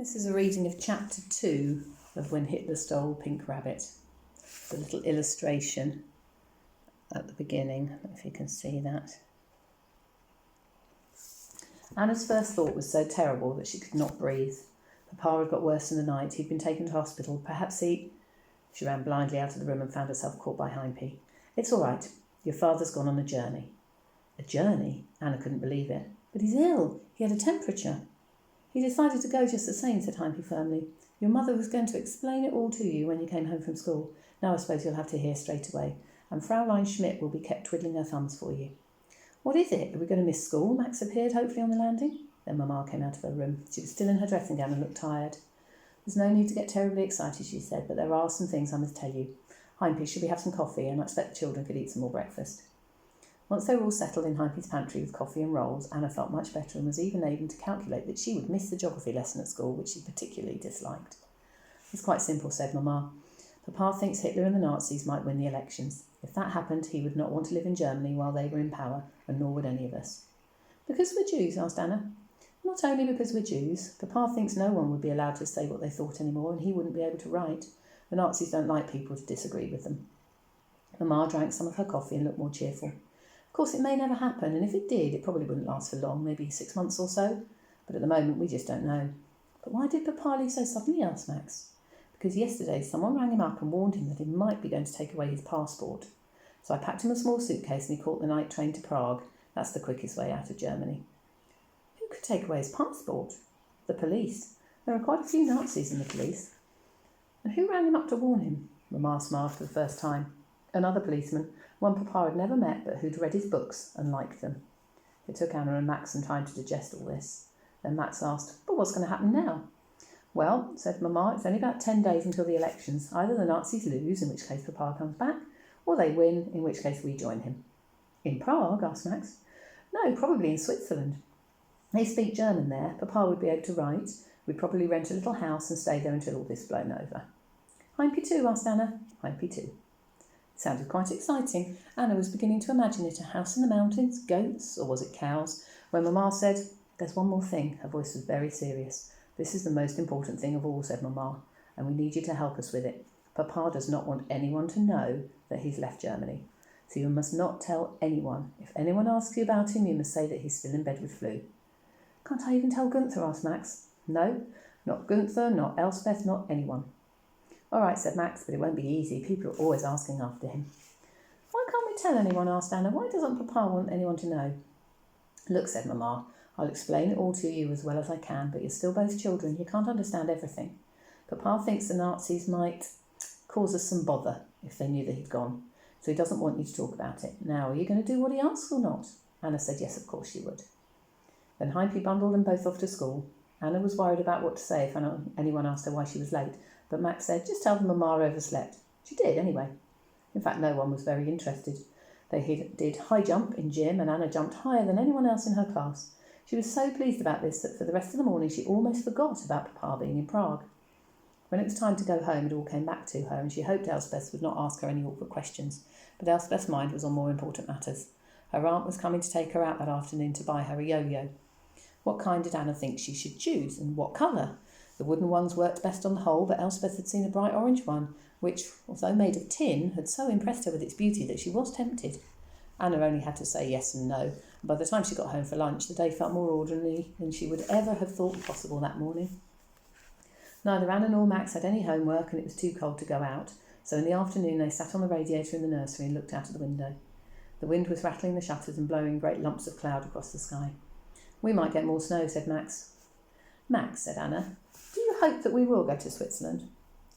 This is a reading of chapter 2 of When Hitler Stole Pink Rabbit. The little illustration at the beginning, I don't know if you can see that. Anna's first thought was so terrible that she could not breathe. Papa had got worse in the night. He'd been taken to hospital. Perhaps he... She ran blindly out of the room and found herself caught by Heimpy. "It's all right. Your father's gone on a journey." A journey? Anna couldn't believe it. "But he's ill. He had a temperature." "He decided to go just the same," said Heimpy firmly. "Your mother was going to explain it all to you when you came home from school. Now I suppose you'll have to hear straight away. And Fraulein Schmidt will be kept twiddling her thumbs for you." "What is it? Are we going to miss school?" Max appeared hopefully on the landing. Then Mamma came out of her room. She was still in her dressing gown and looked tired. "There's no need to get terribly excited," she said, "but there are some things I must tell you. Heimpy, should we have some coffee? And I expect the children could eat some more breakfast." Once they were all settled in Heimpy's pantry with coffee and rolls, Anna felt much better and was even able to calculate that she would miss the geography lesson at school, which she particularly disliked. "It's quite simple," said Mamma. "Papa thinks Hitler and the Nazis might win the elections. If that happened, he would not want to live in Germany while they were in power, and nor would any of us." "Because we're Jews?" asked Anna. "Not only because we're Jews. Papa thinks no one would be allowed to say what they thought anymore, and he wouldn't be able to write. The Nazis don't like people to disagree with them." Mamma drank some of her coffee and looked more cheerful. "Of course, it may never happen, and if it did, it probably wouldn't last for long, maybe 6 months or so. But at the moment, we just don't know." "But why did Papa leave so suddenly?" asked Max. "Because yesterday someone rang him up and warned him that he might be going to take away his passport. So I packed him a small suitcase and he caught the night train to Prague. That's the quickest way out of Germany." "Who could take away his passport?" "The police. There are quite a few Nazis in the police." "And who rang him up to warn him?" Mamma smiled for the first time. "Another policeman, one Papa had never met but who'd read his books and liked them." It took Anna and Max some time to digest all this. Then Max asked, "But what's going to happen now?" "Well," said Mamma, "it's only about 10 days until the elections. Either the Nazis lose, in which case Papa comes back, or they win, in which case we join him." "In Prague?" asked Max. "No, probably in Switzerland. They speak German there. Papa would be able to write. We'd probably rent a little house and stay there until all this blown over." "Heimpy too?" asked Anna. "Heimpy too." It sounded quite exciting. Anna was beginning to imagine it, a house in the mountains, goats, or was it cows, when Mamma said, "There's one more thing." Her voice was very serious. "This is the most important thing of all," said Mamma, "and we need you to help us with it. Papa does not want anyone to know that he's left Germany. So you must not tell anyone. If anyone asks you about him, you must say that he's still in bed with flu." "Can't I even tell Gunther?" asked Max. "No, not Gunther, not Elspeth, not anyone." "All right," said Max, "but it won't be easy. People are always asking after him." "Why can't we tell anyone?" asked Anna. "Why doesn't Papa want anyone to know?" "Look," said Mamma, "I'll explain it all to you as well as I can, but you're still both children. You can't understand everything. Papa thinks the Nazis might cause us some bother if they knew that he'd gone, so he doesn't want you to talk about it. Now, are you going to do what he asks or not?" Anna said yes, of course she would. Then Heimpy bundled them both off to school. Anna was worried about what to say if anyone asked her why she was late, but Max said, "Just tell them Mamma overslept." She did, anyway. In fact, no one was very interested. They did high jump in gym, and Anna jumped higher than anyone else in her class. She was so pleased about this that for the rest of the morning she almost forgot about Papa being in Prague. When it was time to go home, it all came back to her, and she hoped Elspeth would not ask her any awkward questions. But Elspeth's mind was on more important matters. Her aunt was coming to take her out that afternoon to buy her a yo-yo. What kind did Anna think she should choose, and what colour? The wooden ones worked best on the whole, but Elspeth had seen a bright orange one, which, although made of tin, had so impressed her with its beauty that she was tempted. Anna only had to say yes and no, and by the time she got home for lunch, the day felt more ordinary than she would ever have thought possible that morning. Neither Anna nor Max had any homework, and it was too cold to go out, so in the afternoon they sat on the radiator in the nursery and looked out of the window. The wind was rattling the shutters and blowing great lumps of cloud across the sky. "We might get more snow," said Max. "Max," said Anna, "do you hope that we will go to Switzerland?"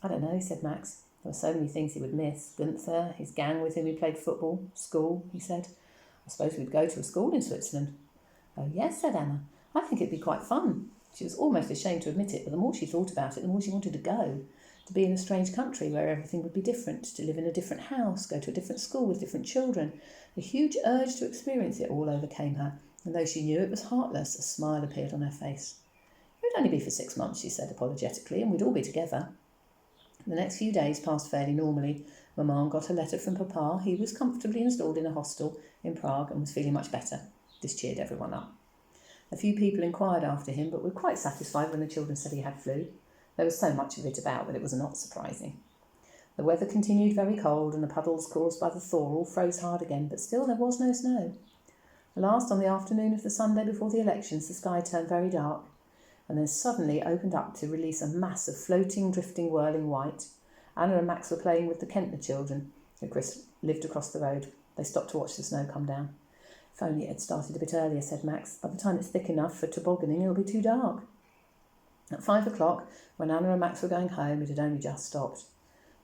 "I don't know," said Max. There were so many things he would miss. Gunther, his gang with whom he played football, school, he said. "I suppose we'd go to a school in Switzerland." "Oh, yes," said Anna. "I think it'd be quite fun." She was almost ashamed to admit it, but the more she thought about it, the more she wanted to go. To be in a strange country where everything would be different, to live in a different house, go to a different school with different children. The huge urge to experience it all overcame her, and though she knew it was heartless, a smile appeared on her face. "It would only be for 6 months," she said apologetically, "and we'd all be together." The next few days passed fairly normally. Mamma got a letter from Papa. He was comfortably installed in a hostel in Prague and was feeling much better. This cheered everyone up. A few people inquired after him, but were quite satisfied when the children said he had flu. There was so much of it about that it was not surprising. The weather continued very cold, and the puddles caused by the thaw all froze hard again, but still there was no snow. At last, on the afternoon of the Sunday before the elections, the sky turned very dark, and then suddenly opened up to release a mass of floating, drifting, whirling white. Anna and Max were playing with the Kentner children, who lived across the road. They stopped to watch the snow come down. If only it had started a bit earlier, said Max. By the time it's thick enough for tobogganing, it'll be too dark. At 5 o'clock, when Anna and Max were going home, it had only just stopped.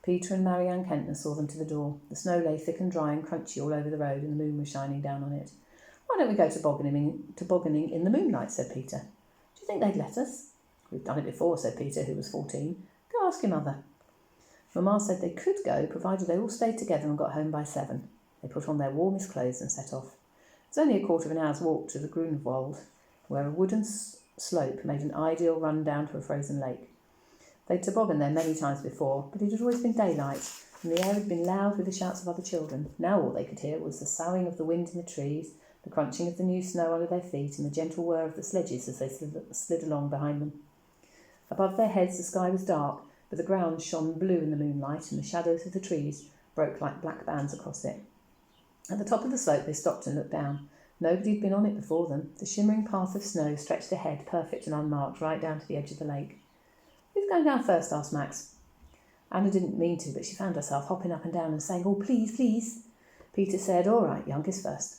Peter and Marianne Kentner saw them to the door. The snow lay thick and dry and crunchy all over the road, and the moon was shining down on it. Why don't we go tobogganing in the moonlight, said Peter. Do you think they'd let us? We've done it before, said Peter, who was 14. Go ask your mother. Mamma said they could go, provided they all stayed together and got home by 7. They put on their warmest clothes and set off. It was only a quarter of an hour's walk to the Grunewald, where a wooden slope made an ideal run down to a frozen lake. They'd tobogganed there many times before, but it had always been daylight, and the air had been loud with the shouts of other children. Now all they could hear was the soughing of the wind in the trees, the crunching of the new snow under their feet, and the gentle whir of the sledges as they slid along behind them. Above their heads the sky was dark, but the ground shone blue in the moonlight, and the shadows of the trees broke like black bands across it. At the top of the slope they stopped and looked down. Nobody had been on it before them. The shimmering path of snow stretched ahead, perfect and unmarked, right down to the edge of the lake. Who's going down first? Asked Max. Anna didn't mean to, but she found herself hopping up and down and saying, "Oh, please, please." Peter said, "All right, youngest first."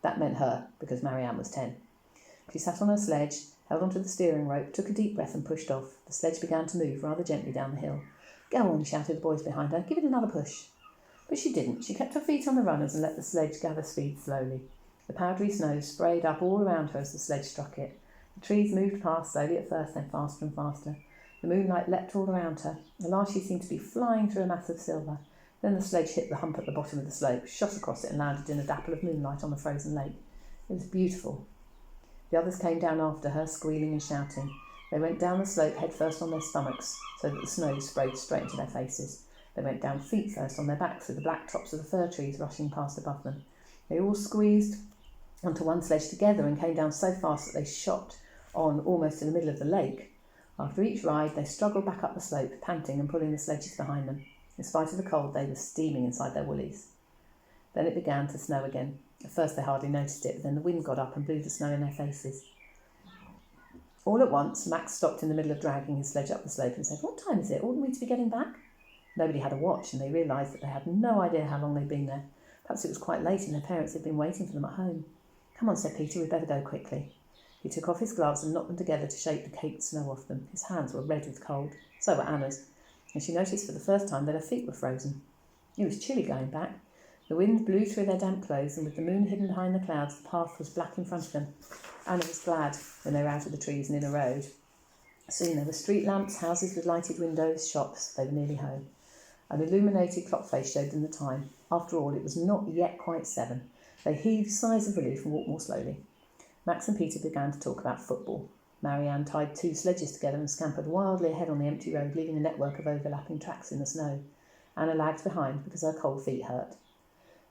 That meant her, because Marianne was 10. She sat on her sledge, held onto the steering rope, took a deep breath and pushed off. The sledge began to move rather gently down the hill. "Go on," shouted the boys behind her. "Give it another push." But she didn't. She kept her feet on the runners and let the sledge gather speed slowly. The powdery snow sprayed up all around her as the sledge struck it. The trees moved past slowly at first, then faster and faster. The moonlight leapt all around her. At last she seemed to be flying through a mass of silver. Then the sledge hit the hump at the bottom of the slope, shot across it and landed in a dapple of moonlight on the frozen lake. It was beautiful. The others came down after her, squealing and shouting. They went down the slope head first on their stomachs, so that the snow sprayed straight into their faces. They went down feet first on their backs, with the black tops of the fir trees rushing past above them. They all squeezed onto one sledge together and came down so fast that they shot on almost in the middle of the lake. After each ride, they struggled back up the slope, panting and pulling the sledges behind them. In spite of the cold, they were steaming inside their woolies. Then it began to snow again. At first they hardly noticed it, but then the wind got up and blew the snow in their faces. All at once, Max stopped in the middle of dragging his sledge up the slope and said, "What time is it? Oughtn't we to be getting back?" Nobody had a watch, and they realised that they had no idea how long they'd been there. Perhaps it was quite late and their parents had been waiting for them at home. "Come on," said Peter, "we'd better go quickly." He took off his gloves and knocked them together to shake the caked snow off them. His hands were red with cold. So were Anna's, and she noticed for the first time that her feet were frozen. It was chilly going back. The wind blew through their damp clothes, and with the moon hidden behind the clouds, the path was black in front of them. Anna was glad when they were out of the trees and in a road. Soon there were street lamps, houses with lighted windows, shops. They were nearly home. An illuminated clock face showed them the time. After all, it was not yet quite 7. They heaved sighs of relief and walked more slowly. Max and Peter began to talk about football. Marianne tied 2 sledges together and scampered wildly ahead on the empty road, leaving a network of overlapping tracks in the snow. Anna lagged behind because her cold feet hurt.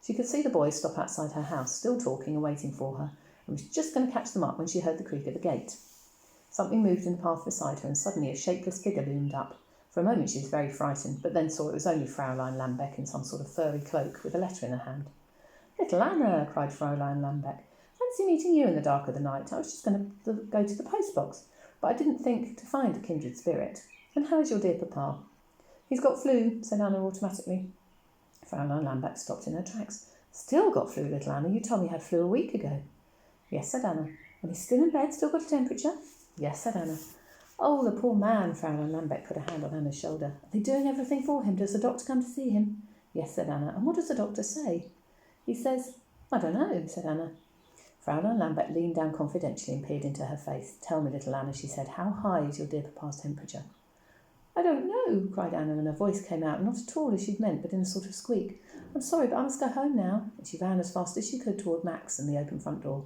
She could see the boys stop outside her house, still talking and waiting for her, and was just going to catch them up when she heard the creak at the gate. Something moved in the path beside her, and suddenly a shapeless figure loomed up. For a moment she was very frightened, but then saw it was only Fraulein Lambeck in some sort of furry cloak with a letter in her hand. "Little Anna," cried Fraulein Lambeck. "Fancy meeting you in the dark of the night. I was just going to go to the post box, but I didn't think to find a kindred spirit. And how is your dear papa?" "He's got flu," said Anna automatically. Fraulein Lambeck stopped in her tracks. "Still got flu, little Anna? You told me he had flu a week ago." "Yes," said Anna. "And he's still in bed, still got a temperature?" "Yes," said Anna. "Oh, the poor man." Fraulein Lambeck put a hand on Anna's shoulder. "Are they doing everything for him? Does the doctor come to see him?" "Yes," said Anna. "And what does the doctor say?" "He says—" "I don't know," said Anna. Fraulein Lambeck leaned down confidentially and peered into her face. "Tell me, little Anna," she said, "how high is your dear papa's temperature?" "I don't know," cried Anna, and her voice came out, not at all as she'd meant, but in a sort of squeak. "I'm sorry, but I must go home now." And she ran as fast as she could toward Max and the open front door.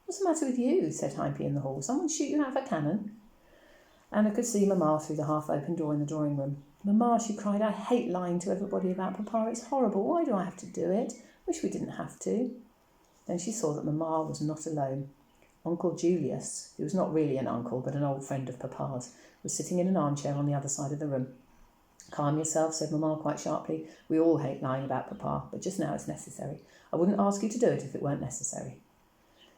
"What's the matter with you?" said Hypie in the hall. "Someone shoot you out of a cannon?" Anna could see Mamma through the half-open door in the drawing-room. "Mamma," she cried, "I hate lying to everybody about Papa. It's horrible. Why do I have to do it? Wish we didn't have to." Then she saw that Mamma was not alone. Uncle Julius, who was not really an uncle but an old friend of Papa's, was sitting in an armchair on the other side of the room. "Calm yourself," said Mamma quite sharply. "We all hate lying about Papa, but just now it's necessary. I wouldn't ask you to do it if it weren't necessary."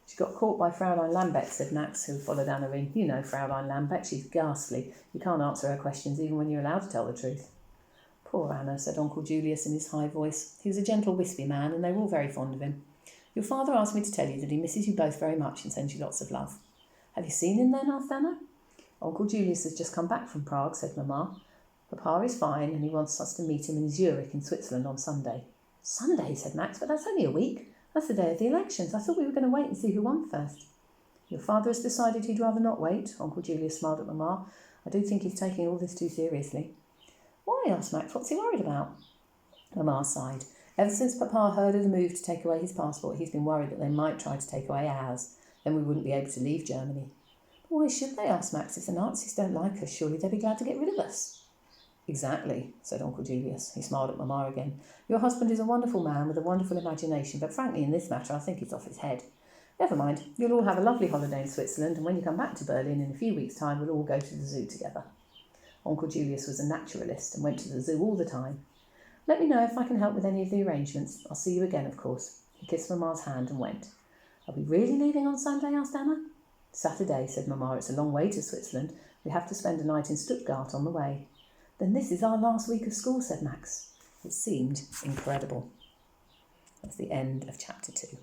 "She got caught by Fraulein Lambeck," said Max, who followed Anna in. "You know Fraulein Lambeck, she's ghastly. You can't answer her questions even when you're allowed to tell the truth." "Poor Anna," said Uncle Julius in his high voice. He was a gentle, wispy man, and they were all very fond of him. "Your father asked me to tell you that he misses you both very much and sends you lots of love." "Have you seen him then?" asked Anna. "Uncle Julius has just come back from Prague," said Mamma. "Papa is fine, and he wants us to meet him in Zurich in Switzerland on Sunday." "Sunday?" said Max, "but that's only a week. That's the day of the elections. I thought we were going to wait and see who won first." "Your father has decided he'd rather not wait." Uncle Julius smiled at Mamma. "I do think he's taking all this too seriously." "Why?" asked Max. "What's he worried about?" Mamma sighed. "Ever since Papa heard of the move to take away his passport, he's been worried that they might try to take away ours. Then we wouldn't be able to leave Germany." "But why should they?" asked Max. "If the Nazis don't like us, surely they'd be glad to get rid of us." "Exactly," said Uncle Julius. He smiled at Mamma again. "Your husband is a wonderful man with a wonderful imagination, but frankly in this matter I think he's off his head. Never mind, you'll all have a lovely holiday in Switzerland, and when you come back to Berlin in a few weeks' time we'll all go to the zoo together." Uncle Julius was a naturalist and went to the zoo all the time. "Let me know if I can help with any of the arrangements. I'll see you again, of course." He kissed Mamma's hand and went. "Are we really leaving on Sunday?" asked Anna. "Saturday," said Mamma. "It's a long way to Switzerland. We have to spend a night in Stuttgart on the way." "Then this is our last week of school," said Max. It seemed incredible. That's the end of chapter 2.